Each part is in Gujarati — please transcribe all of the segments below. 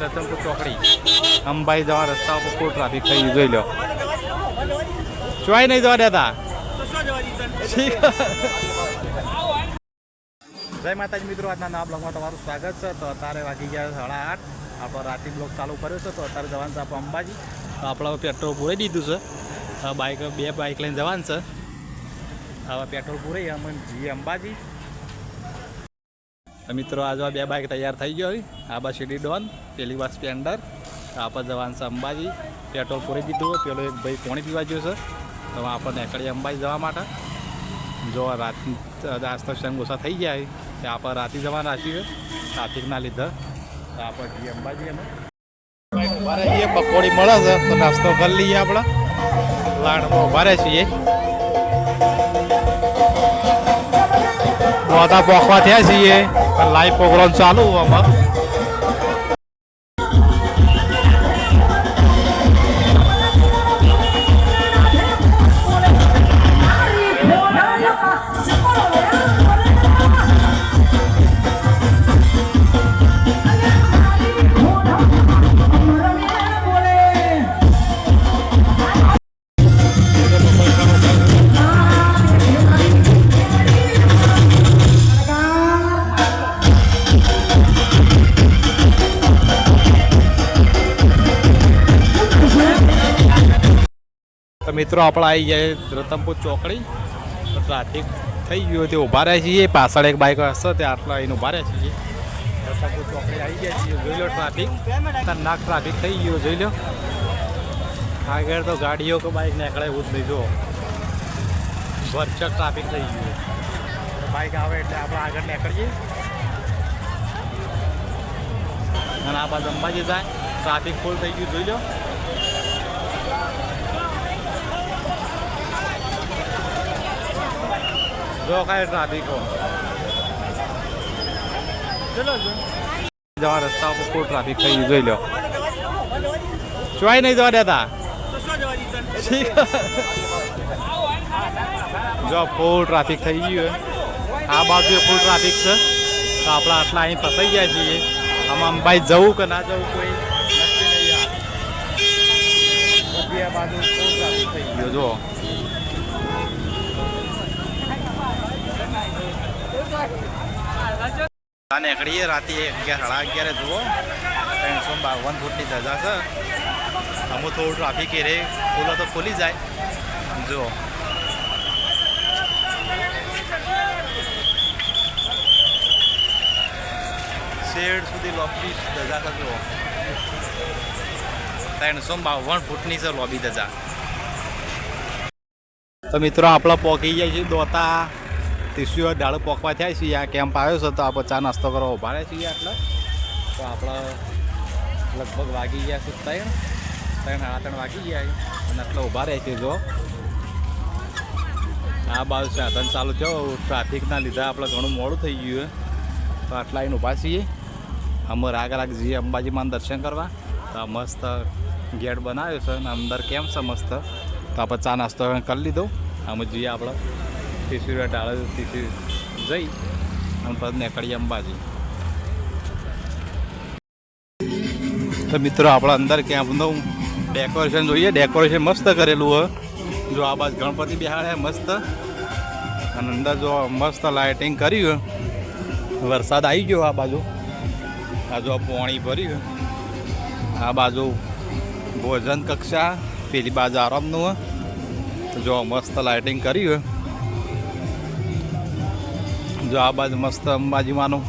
રતનપુર ચોકડી અંબાઈ જવા રસ્તા ઉપર ફૂલ ટ્રાફિક થઈ જોઈ લો. ચોય નહીં જવા દેતા. જય માતાજી મિત્રો, આજના નવા બ્લોગમાં તમારું સ્વાગત છે. તો અત્યારે વાગી ગયા 8:30. આપણો રાતે બ્લોગ ચાલુ કર્યો છે. તો અત્યારે જવાનું છે આપણે અંબાજી. તો આપણે પેટ્રોલ પૂરાઈ દીધું છે. બે બાઇક લઈને જવાનું છે. હવે પેટ્રોલ પૂરાઈ અમે જઈએ અંબાજી. મિત્રો આજે બે બાઇક તૈયાર થઈ ગયો હોય. આ બસ સીડી ડોન, પેલી બસ સ્પ્લેન્ડર. આપણે જવાનું છે અંબાજી. પેટ્રોલ પૂરી દીધું હોય. પેલો એક ભાઈ પાણી પીવા ગયો છે. તો આપણે નીકળીએ અંબાજી જવા માટે. જો રાત આજ તો સંગ ઓછા થઈ ગયા હોય તો આપણે રાતે જવાનું રાખ્યું ટ્રાફિકના લીધે. તો આપણે જઈએ અંબાજી. અમે ઉભા છીએ, પકોડી મળે છે તો નાસ્તો કરી લઈએ. આપણે લાડમાં ઉભા રહે છીએ. પોતા પોખવા થયા છીએ, લાઈવ પ્રોગ્રામ ચાલુ આમાં. મિત્રો આપણે આવી જાય રતનપુર ચોકડી. ટ્રાફિક થઈ ગયું તે ઊભા રહે છીએ. પાછળ એક બાઇક હશે તે આટલા આવીને ઊભા રહે છીએ. રતનપુર ચોકડી આવી ગયા છીએ. જોઈ લો ટ્રાફિક, ખતરનાક ટ્રાફિક થઈ ગયો. જોઈ લો આગળ તો ગાડીઓ કે બાઇક નીકળે એવું જ નહીં. જો ભરચક ટ્રાફિક થઈ ગયું. બાઇક આવે એટલે આપણે આગળ નીકળીએ. અને આ બાજુ અંબાજી જાય. ટ્રાફિક ફૂલ થઈ ગયું. જોઈ લો જો કાંઈ ટ્રાફિક હો. ચલો જવા રસ્તા ઉપર ફૂલ ટ્રાફિક થઈ ગયું. જોઈ લો ચોય નહીં જવા દેતા. જો ફૂલ ટ્રાફિક થઈ ગયું. આ બાજુ ફૂલ ટ્રાફિક છે. તો આપણે આટલા અહીં ફસાઈ ગયા છીએ. આમાં અંબાઈ જવું કે ના જવું કોઈ નક્કી નહીં. આ બાજુ ફૂલ ટ્રાફિક થઈ ગયો. જો નીકળીએ રાતે 11:30 જુઓ. 352 ફૂટની ધજા છે. અમુક થોડું ટ્રાફિક એ રે ખુલ્લો તો ખુલી જાય. જુઓ શેડ સુધી લોબી ધજા છે. જુઓ 352 ફૂટની છે લોબી ધજા. તો મિત્રો આપણે પહોંચી જાય છે દોતા. તીસ્યુ ડાળો પોકવા થયા છીએ. આ કેમ્પ આવ્યો છે તો આપણે ચા નાસ્તો કરવા ઊભા રહ્યા છીએ. આટલા તો આપણે લગભગ વાગી ગયા છે 3 વાગી ગયા અને આટલા ઊભા રહ્યા છીએ. જો આ બાજુ સાધન ચાલુ થયો. ટ્રાફિકના લીધે આપણે ઘણું મોડું થઈ ગયું. તો આટલા આવીને ઊભા છીએ. અમે રાગ જઈએ અંબાજીમાં દર્શન કરવા. તો આ મસ્ત ગેટ બનાવ્યો છે અને અંદર કેમ્પ છે મસ્ત. તો આપણે ચા નાસ્તો કરી લીધો. અમે જઈએ આપણે તીસુરા ઢાળે જઈ અને પછી નીકળીએ અંબાજી. તો મિત્રો આપણે અંદર કેમ્પનું ડેકોરેશન જોઈએ. ડેકોરેશન મસ્ત કરેલું હોય. જો આ બાજુ ગણપતિ બેહાડે મસ્ત. અને અંદર જો મસ્ત લાઇટિંગ કર્યું. વરસાદ આવી ગયો. આ બાજુ આ જો પાણી ભર્યું. આ બાજુ ભોજન કક્ષા, પેલી બાજુ આરામનું. જો મસ્ત લાઇટિંગ કર્યું. જો આ બાજુ મસ્ત અંબાજીમાંનું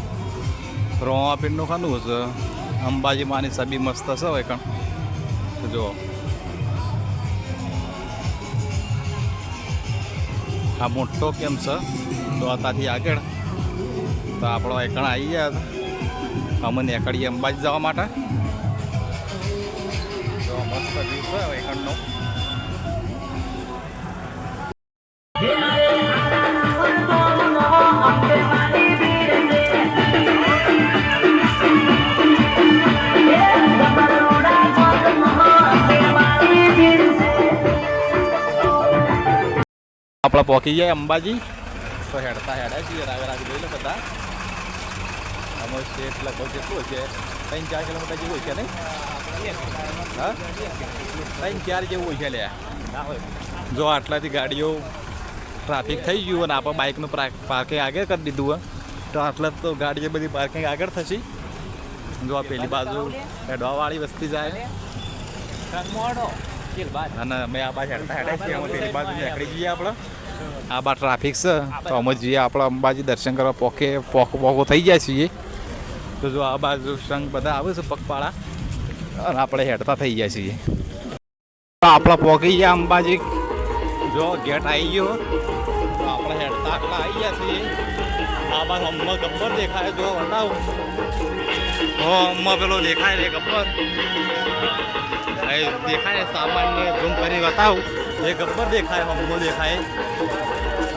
રોમાપીરનું ખાનું છે. અંબાજીમાંની છબી મસ્ત છે. હોય કણ જો આ મોટો કેમ છે દ્વાતાથી આગળ. તો આપણો એકણ આવી ગયા. અમે નીકળીએ અંબાજી જવા માટે. જો મસ્ત વ્યૂ છે એકણનો. આપણે પહોંચી જાય અંબાજી તો હેડતા છીએ રાગ જોઈ લો બધા. અમે સ્ટેટ લગભગ કેટલું છે 3-4 કિલોમીટર જેવું છે નહીં? હા 3-4 જેવું છે લ્યા. જો આટલાથી ગાડીઓ ટ્રાફિક થઈ ગયું અને આપણે બાઇકનું પાર્કિંગ આગળ કરી દીધું હોય તો આટલા તો ગાડીઓ બધી પાર્કિંગ આગળ થશે. જો આ પેલી બાજુ હેડવાવાળી વસ્તી જાય અને અમે આ બાજુ હેડતા છીએ. અમે પેલી બાજુ નીકળી જઈએ આપણે. આ બા ટ્રાફિક છે તો અમે જઈએ આપણે અંબાજી દર્શન કરવા પોકો થઈ જાય છીએ. તો જો આ બાજુ સંઘ બધા આવે છે પગપાળા અને આપણે હેડતા થઈ જાય છીએ. આપણે પોકી ગયા અંબાજી. જો ગેટ આવી ગયો તો આપણે હેડતા આટલા આવી ગયા છીએ. આ બાજુ અમ્મા ગબ્બર દેખાય જો બતાવ. અમ્મા પેલો દેખાય રે ગબ્બર દેખાય સામાન્ય ઝૂમ કરી બતાવું. એ ગબ્બર દેખાય અમ્મો દેખાય.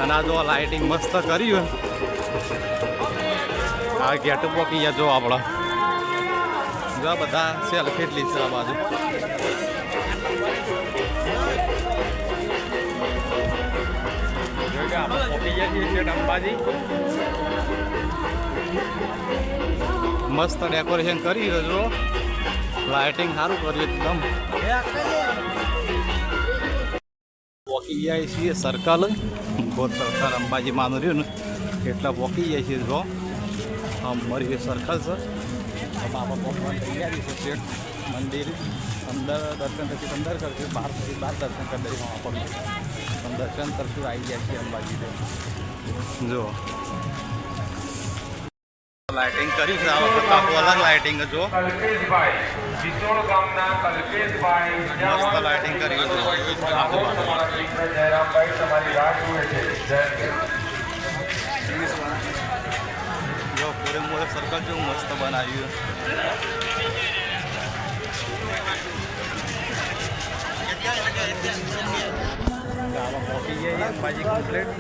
અને આ જો લાઇટિંગ મસ્ત કર્યું. આ ગેટ પોકી ગયા જો આપણે. જો બધા સેલ્ફી એટલી છે આ બાજુ. અંબાજી મસ્ત ડેકોરેશન કરી જો. લાઇટિંગ સારું કર્યું એકદમ. વોકી જાય છીએ સર્કલ ગોળ સર્કલ અંબાજી માનું રહ્યું ને એટલા વોકી જાય છીએ. જો અમારી સર્કલ છે. બાબા ભગવાન તૈયારી છે શેઠ મંદિર અંદર દર્શન પછી અંદર કરશું. બહાર પછી બહાર દર્શન કરી દઈશું. આપણે દર્શન કરશું આવી જાય છે અંબાજી. જો લાઇટિંગ કરી છે આ વખત આખું અલગ લાઇટિંગ જો. મસ્ત લાઇટિંગ કરી જો પૂરે મોરે સર્કલ જેવું મસ્ત બનાવ્યું. અંબાજી કમ્પ્લીટ.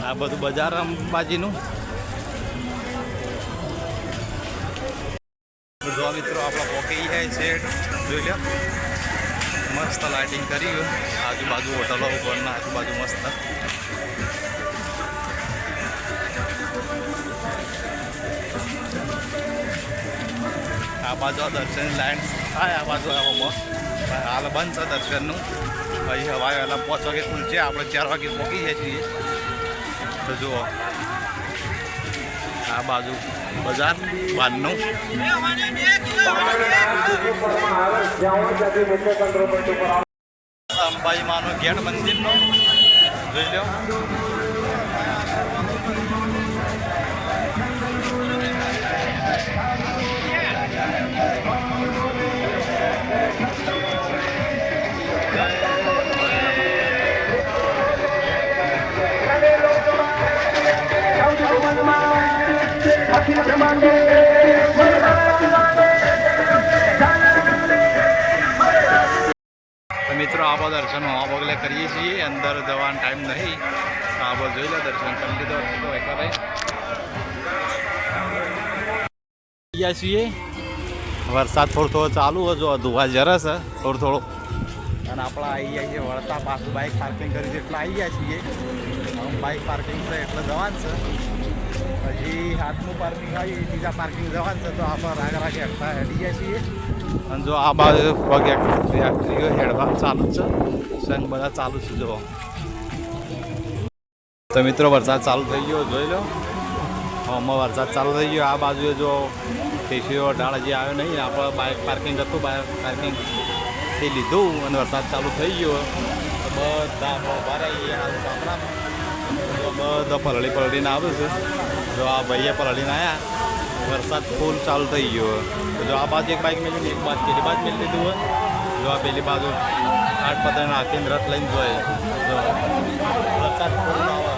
આ બધું બજાર અંબાજીનું. જો મિત્રો આપણે પોકી જાય છે જોઈ લો. મસ્ત લાઇટિંગ કરી આજુબાજુ હોટલો ઉપરના આજુબાજુ મસ્ત. આ બાજુ દર્શન લાઈન થાય. આ બાજુ હાલ બંધ છે દર્શનનું. અહીં હવાઈ વહેલા 5 વાગે ખુલશે. આપણે 4 વાગે પહોંચી જાય છીએ. તો જુઓ આ બાજુ બજાર બહારનું. અંબાજી માનું ગેટ મંદિરનો જોઈ લો. મિત્રો આવા દર્શન આ બગલે કરીએ છીએ. અંદર જવાનો ટાઈમ નહીં. આવો જોઈ લો દર્શન કરી લીધો તો એકલા છીએ. વરસાદ થોડો ચાલુ હતો ધોવા જરસ થોડું થોડું. અને આપણે આવી જાય છીએ વળતા પાછું બાઇક પાર્કિંગ કરી છે એટલે આવી જાય છીએ. બાઇક પાર્કિંગ છે એટલે જવાનું છે. હજી 7મું પાર્કિંગ આવી બીજા પાર્કિંગ જવાનું છે તો આપણે રાગે હેડતા હેડી જાય છીએ. અને જો આ બાજુ પગ યાત્રીઓ હેડવા ચાલુ જ છે. સંઘ બધા ચાલુ છે જો. તો મિત્રો વરસાદ ચાલુ થઈ ગયો જોઈ લો. આમાં વરસાદ ચાલુ થઈ ગયો. આ બાજુએ જો કેસીઓ ઢાળ હજી આવ્યો નહીં. આપણે બાઇક પાર્કિંગ હતું બાઇક પાર્કિંગ તે લીધું અને વરસાદ ચાલુ થઈ ગયો. બધા ઉભા રહી ગયા ગામડામાં. બધા પલળીને આવે છે. જો આ ભાઈએ પલળીને આવ્યા. વરસાદ ફૂલ ચાલુ થઈ ગયો. જો આ બાજુ એક બાઇક મેળવી એક બાજુ પેલી બાજુ મેળવી લીધું હોય. જો આ પેલી બાજુ 8 પતંગ નાખીને રથ લઈને જોઈએ. જો વરસાદ ફૂલ આવે.